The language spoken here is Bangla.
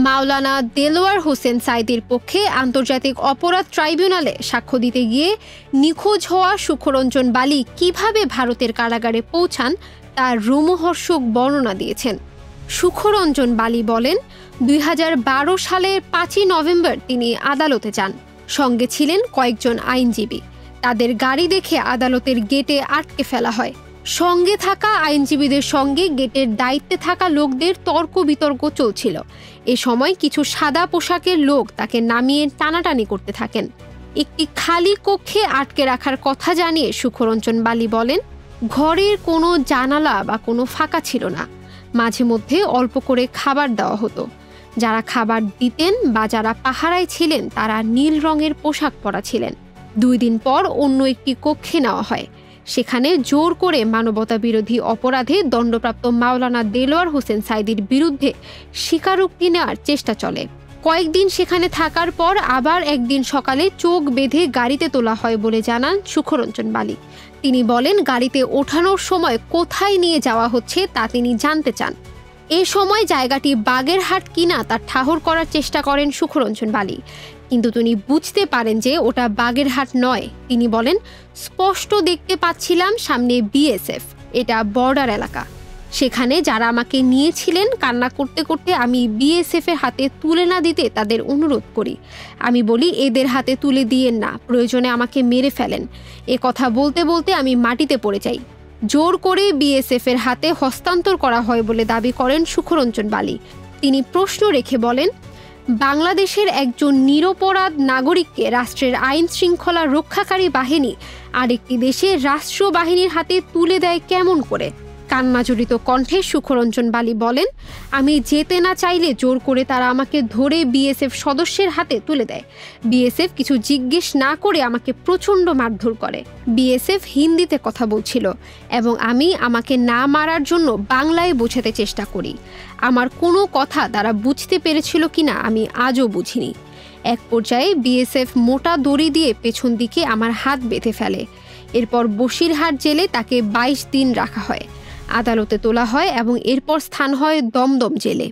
মাওলানা দেলোয়ার হোসেন সাঈদীর পক্ষে আন্তর্জাতিক অপরাধ ট্রাইব্যুনালে সাক্ষ্য দিতে গিয়ে নিখোঁজ হওয়া সুখরঞ্জন বালি কিভাবে ভারতের কারাগারে পৌঁছান তার রোমহর্ষক বর্ণনা দিয়েছেন। সুখরঞ্জন বালি বলেন, 2012 সালের 5ই নভেম্বর তিনি আদালতে যান। সঙ্গে ছিলেন কয়েকজন আইনজীবী। তাদের গাড়ি দেখে আদালতের গেটে আটকে ফেলা হয়। সঙ্গে থাকা আইনজীবীদের সঙ্গে গেটের দায়িত্বে থাকা লোকদের তর্ক বিতর্ক চলছিল। এ সময় কিছু সাদা পোশাকের লোক তাকে নামিয়ে টানাটানি করতে থাকেন। একটি খালি কক্ষে আটকে রাখার কথা জানিয়ে সুখরঞ্জন বালি বলেন, ঘরের কোনো জানালা বা কোনো ফাঁকা ছিল না। মাঝে মধ্যে অল্প করে খাবার দেওয়া হতো। যারা খাবার দিতেন বা যারা পাহারায় ছিলেন তারা নীল রঙের পোশাক পরা ছিলেন। 2 দিন পর অন্য একটি কক্ষে নেওয়া হয়। সেখানে জোর করে মানবতা বিরোধী অপরাধে দণ্ডপ্রাপ্ত মাওলানা দেলোয়ার হোসেন সাঈদীর বিরুদ্ধে স্বীকারোক্তি নেওয়ার চেষ্টা চলে। কয়েকদিন সেখানে থাকার পর আবার একদিন সকালে চোখ বেঁধে গাড়িতে তোলা হয় বলে জানান সুখরঞ্জন বালি। তিনি বলেন, গাড়িতে ওঠানোর সময় কোথায় নিয়ে যাওয়া হচ্ছে তা তিনি জানতে চান। এ সময় জায়গাটি বাগেরহাট কিনা তা ঠাহর করার চেষ্টা করেন সুখরঞ্জন বালি, কিন্তু তিনি বুঝতে পারেন যে ওটা বাগেরহাট নয়। তিনি বলেন, স্পষ্ট দেখতে পাচ্ছিলাম সামনে বিএসএফ, এটা বর্ডার এলাকা। সেখানে যারা আমাকে নিয়েছিলেন কান্না করতে করতে আমি বিএসএফ এর হাতে তুলে না দিতে তাদের অনুরোধ করি। আমি বলি, এদের হাতে তুলে দিয়েন না, প্রয়োজনে আমাকে মেরে ফেলেন। এ কথা বলতে বলতে আমি মাটিতে পড়ে যাই। জোর করে বিএসএফ এর হাতে হস্তান্তর করা হয় বলে দাবি করেন সুখরঞ্জন বালি। তিনি প্রশ্ন রেখে বলেন, বাংলাদেশের একজন নিরপরাধ নাগরিককে রাষ্ট্রের আইন শৃঙ্খলা রক্ষাকারী বাহিনী আরেকটি দেশের রাষ্ট্র বাহিনীর হাতে তুলে দেয় কেমন করে? কান্নাজড়িত কণ্ঠে সুখরঞ্জন বালি বলেন, আমি যেতে না চাইলে জোর করে তারা আমাকে ধরে বিএসএফ সদস্যের হাতে তুলে দেয়। বিএসএফ কিছু জিজ্ঞেস না করে আমাকে প্রচণ্ড মারধর করে। বিএসএফ হিন্দিতে কথা বলছিল এবং আমি আমাকে না মারার জন্য বাংলায় বোঝাতে চেষ্টা করি। আমার কোনো কথা তারা বুঝতে পেরেছিল কিনা আমি আজও বুঝিনি। এক পর্যায়ে বিএসএফ মোটা দড়ি দিয়ে পেছন দিকে আমার হাত বেঁধে ফেলে। এরপর বসিরহাট জেলে তাকে 22 দিন রাখা হয়। আদালতে তোলা হয় এবং এরপর স্থান হয় দমদম জেলে।